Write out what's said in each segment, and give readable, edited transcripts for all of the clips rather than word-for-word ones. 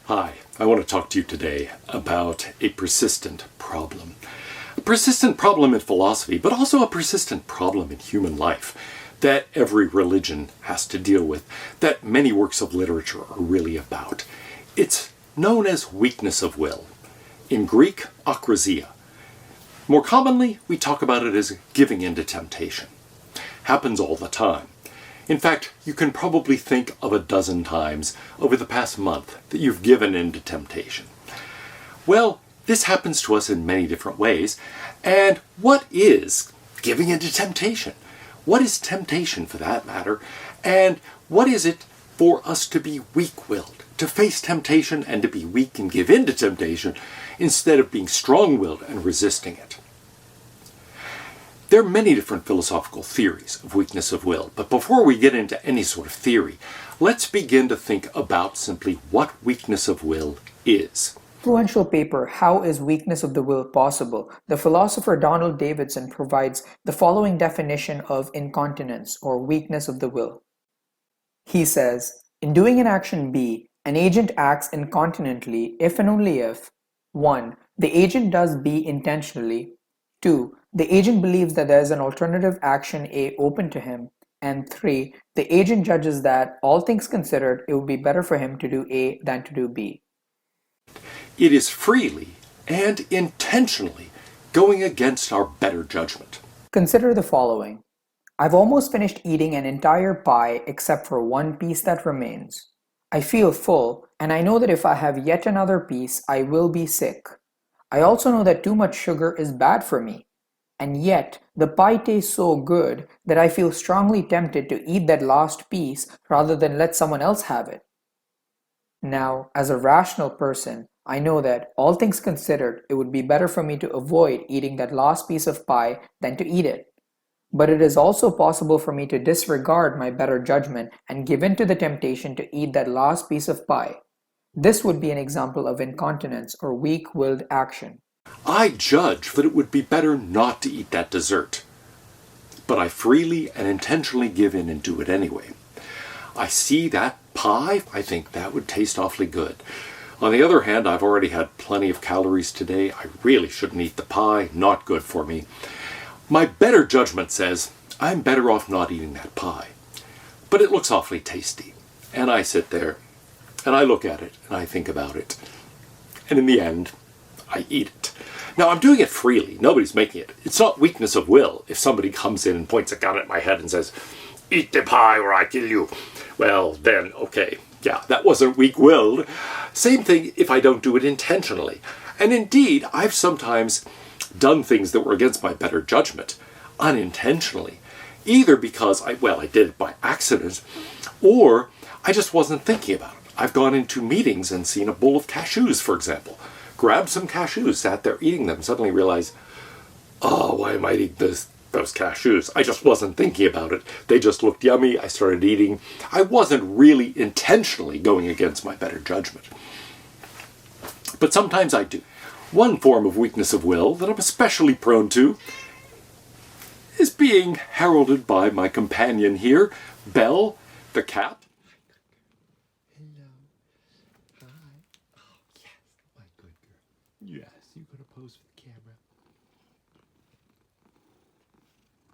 Hi, I want to talk to you today about a persistent problem. A persistent problem in philosophy, but also a persistent problem in human life that every religion has to deal with, that many works of literature are really about. It's known as weakness of will. In Greek, akrasia. More commonly, we talk about it as giving in to temptation. Happens all the time. In fact, you can probably think of a dozen times over the past month that you've given in to temptation. Well, this happens to us in many different ways. And what is giving in to temptation? What is temptation, for that matter? And what is it for us to be weak-willed, to face temptation and to be weak and give in to temptation instead of being strong-willed and resisting it? There are many different philosophical theories of weakness of will, but before we get into any sort of theory, let's begin to think about simply what weakness of will is. Influential paper, How is Weakness of the Will Possible? The philosopher Donald Davidson provides the following definition of incontinence or weakness of the will. He says, in doing an action B, an agent acts incontinently if and only if 1. The agent does B intentionally, 2. The agent believes that there is an alternative action A open to him, and 3. The agent judges that, all things considered, it would be better for him to do A than to do B. It is freely and intentionally going against our better judgment. Consider the following. I've almost finished eating an entire pie except for one piece that remains. I feel full, and I know that if I have yet another piece, I will be sick. I also know that too much sugar is bad for me. And yet, the pie tastes so good that I feel strongly tempted to eat that last piece rather than let someone else have it. Now, as a rational person, I know that, all things considered, it would be better for me to avoid eating that last piece of pie than to eat it. But it is also possible for me to disregard my better judgment and give in to the temptation to eat that last piece of pie. This would be an example of incontinence or weak-willed action. I judge that it would be better not to eat that dessert, but I freely and intentionally give in and do it anyway. I see that pie, I think that would taste awfully good. On the other hand, I've already had plenty of calories today. I really shouldn't eat the pie, not good for me. My better judgment says I'm better off not eating that pie, but it looks awfully tasty. And I sit there and I look at it and I think about it. And in the end, I eat it. Now, I'm doing it freely. Nobody's making it. It's not weakness of will if somebody comes in and points a gun at my head and says, eat the pie or I kill you. Well, then, okay, yeah, that wasn't weak-willed. Same thing if I don't do it intentionally. And indeed, I've sometimes done things that were against my better judgment, unintentionally, either because I did it by accident, or I just wasn't thinking about it. I've gone into meetings and seen a bowl of cashews, for example. Grabbed some cashews, sat there eating them, suddenly realized, oh, why am I eating those cashews? I just wasn't thinking about it. They just looked yummy. I started eating. I wasn't really intentionally going against my better judgment. But sometimes I do. One form of weakness of will that I'm especially prone to is being heralded by my companion here, Belle, the cat. Yes, you could have posed for the camera.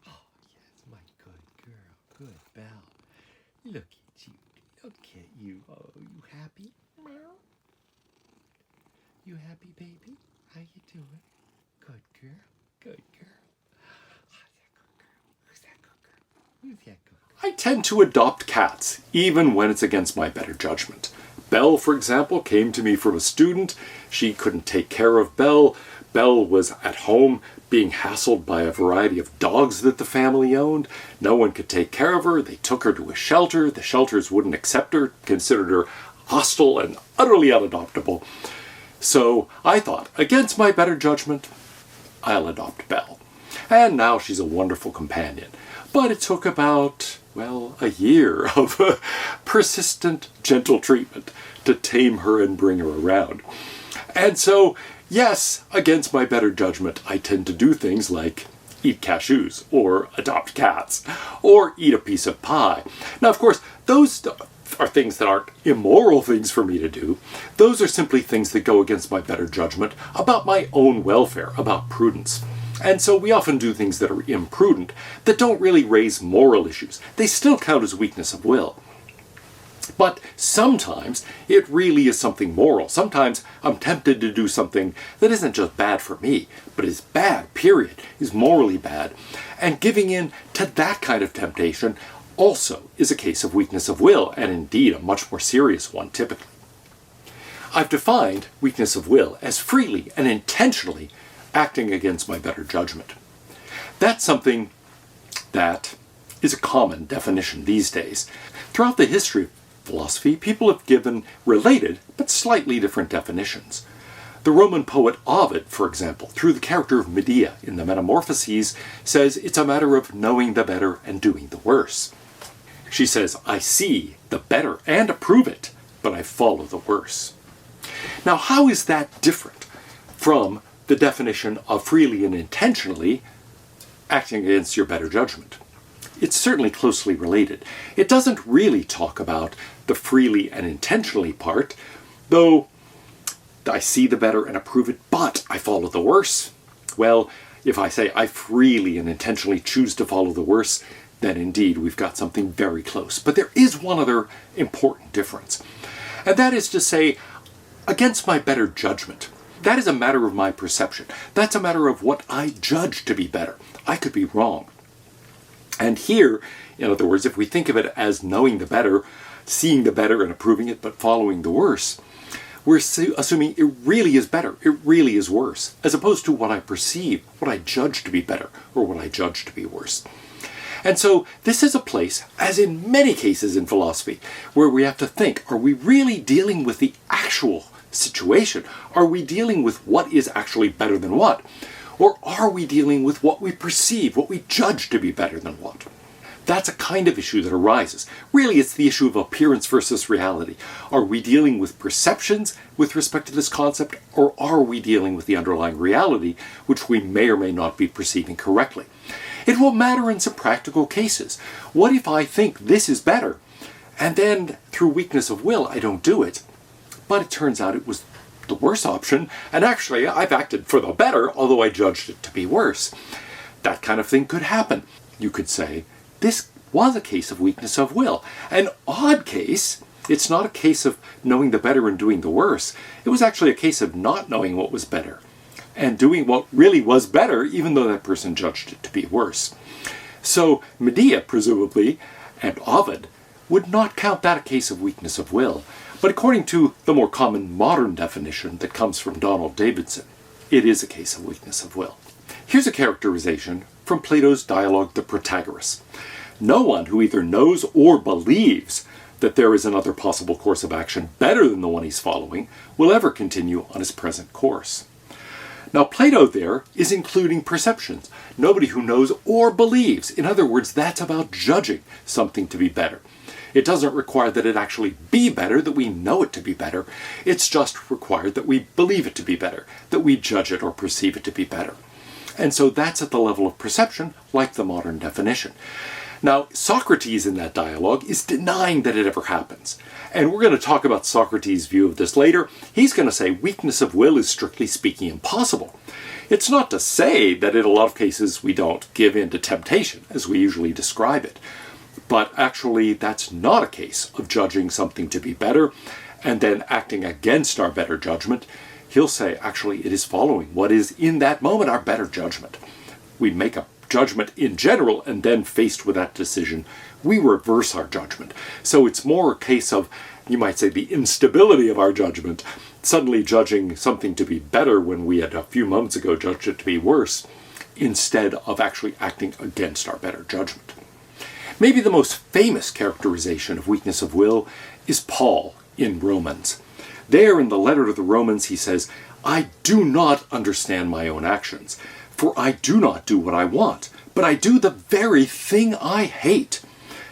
Oh, yes, my good girl. Good Belle. Look at you. Look at you. Oh, you happy? Meow. You happy, baby? How you doing? Good girl. Good girl. Who's that good girl? Who's that good girl? I tend to adopt cats, even when it's against my better judgment. Belle, for example, came to me from a student. She couldn't take care of Belle. Belle was at home being hassled by a variety of dogs that the family owned. No one could take care of her. They took her to a shelter. The shelters wouldn't accept her, considered her hostile and utterly unadoptable. So I thought, against my better judgment, I'll adopt Belle. And now she's a wonderful companion. But it took about, a year of persistent, gentle treatment to tame her and bring her around. And so, yes, against my better judgment, I tend to do things like eat cashews, or adopt cats, or eat a piece of pie. Now, of course, those are things that aren't immoral things for me to do. Those are simply things that go against my better judgment about my own welfare, about prudence. And so we often do things that are imprudent, that don't really raise moral issues. They still count as weakness of will. But sometimes it really is something moral. Sometimes I'm tempted to do something that isn't just bad for me, but is bad, period, is morally bad. And giving in to that kind of temptation also is a case of weakness of will, and indeed a much more serious one typically. I've defined weakness of will as freely and intentionally acting against my better judgment. That's something that is a common definition these days. Throughout the history of philosophy, people have given related but slightly different definitions. The Roman poet Ovid, for example, through the character of Medea in the Metamorphoses, says it's a matter of knowing the better and doing the worse. She says, I see the better and approve it, but I follow the worse. Now, how is that different from the definition of freely and intentionally acting against your better judgment? It's certainly closely related. It doesn't really talk about the freely and intentionally part, though I see the better and approve it, but I follow the worse. Well, if I say I freely and intentionally choose to follow the worse, then indeed we've got something very close. But there is one other important difference, and that is to say, against my better judgment. That is a matter of my perception. That's a matter of what I judge to be better. I could be wrong. And here, in other words, if we think of it as knowing the better, seeing the better and approving it, but following the worse, we're assuming it really is better, it really is worse, as opposed to what I perceive, what I judge to be better, or what I judge to be worse. And so this is a place, as in many cases in philosophy, where we have to think, are we really dealing with the actual situation? Are we dealing with what is actually better than what? Or are we dealing with what we perceive, what we judge to be better than what? That's a kind of issue that arises. Really, it's the issue of appearance versus reality. Are we dealing with perceptions with respect to this concept, or are we dealing with the underlying reality, which we may or may not be perceiving correctly? It will matter in some practical cases. What if I think this is better, and then through weakness of will I don't do it, but it turns out it was the worse option, and actually I've acted for the better, although I judged it to be worse. That kind of thing could happen. You could say, this was a case of weakness of will. An odd case. It's not a case of knowing the better and doing the worse. It was actually a case of not knowing what was better and doing what really was better, even though that person judged it to be worse. So Medea, presumably, and Ovid would not count that a case of weakness of will. But according to the more common modern definition that comes from Donald Davidson, it is a case of weakness of will. Here's a characterization from Plato's dialogue, The Protagoras. No one who either knows or believes that there is another possible course of action better than the one he's following will ever continue on his present course. Now, Plato there is including perceptions. Nobody who knows or believes. In other words, that's about judging something to be better. It doesn't require that it actually be better, that we know it to be better. It's just required that we believe it to be better, that we judge it or perceive it to be better. And so that's at the level of perception, like the modern definition. Now, Socrates in that dialogue is denying that it ever happens. And we're going to talk about Socrates' view of this later. He's going to say weakness of will is strictly speaking impossible. It's not to say that in a lot of cases we don't give in to temptation, as we usually describe it. But actually, that's not a case of judging something to be better and then acting against our better judgment. He'll say, actually, it is following what is in that moment our better judgment. We make a judgment in general, and then faced with that decision, we reverse our judgment. So it's more a case of, you might say, the instability of our judgment, suddenly judging something to be better when we had a few moments ago judged it to be worse, instead of actually acting against our better judgment. Maybe the most famous characterization of weakness of will is Paul in Romans. There in the letter to the Romans he says, I do not understand my own actions, for I do not do what I want, but I do the very thing I hate.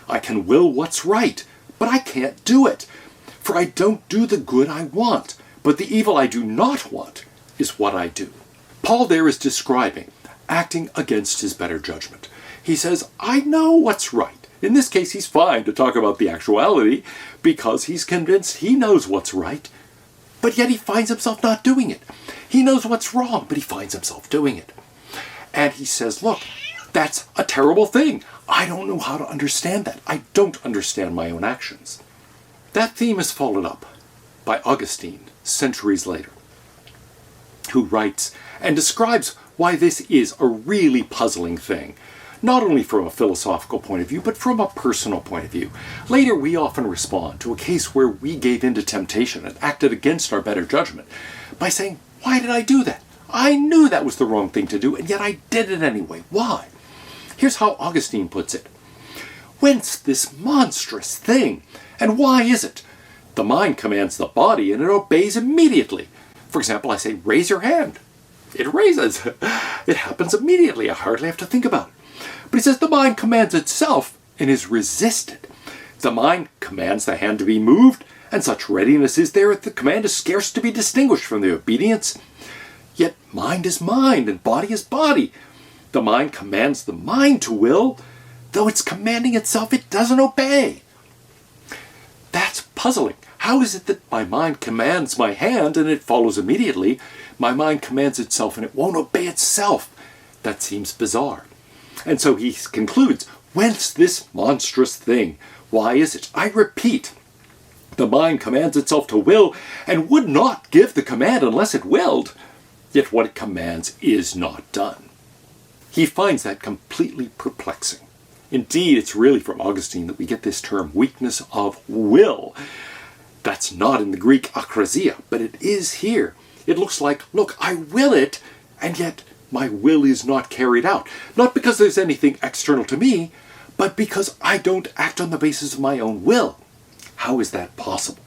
I can will what's right, but I can't do it, for I don't do the good I want, but the evil I do not want is what I do. Paul there is describing acting against his better judgment. He says, I know what's right. In this case, he's fine to talk about the actuality because he's convinced he knows what's right, but yet he finds himself not doing it. He knows what's wrong, but he finds himself doing it. And he says, look, that's a terrible thing. I don't know how to understand that. I don't understand my own actions. That theme is followed up by Augustine centuries later, who writes and describes why this is a really puzzling thing, not only from a philosophical point of view, but from a personal point of view. Later, we often respond to a case where we gave in to temptation and acted against our better judgment by saying, why did I do that? I knew that was the wrong thing to do, and yet I did it anyway. Why? Here's how Augustine puts it. Whence this monstrous thing? And why is it? The mind commands the body, and it obeys immediately. For example, I say, raise your hand. It raises. It happens immediately. I hardly have to think about it. But he says the mind commands itself and is resisted. The mind commands the hand to be moved, and such readiness is there that the command is scarce to be distinguished from the obedience. Yet mind is mind, and body is body. The mind commands the mind to will, though it's commanding itself, it doesn't obey. That's puzzling. How is it that my mind commands my hand and it follows immediately? My mind commands itself and it won't obey itself. That seems bizarre. And so he concludes, whence this monstrous thing? Why is it? I repeat, the mind commands itself to will and would not give the command unless it willed. Yet what it commands is not done. He finds that completely perplexing. Indeed, it's really from Augustine that we get this term, weakness of will. That's not in the Greek akrasia, but it is here. It looks like, look, I will it, and yet my will is not carried out. Not because there's anything external to me, but because I don't act on the basis of my own will. How is that possible?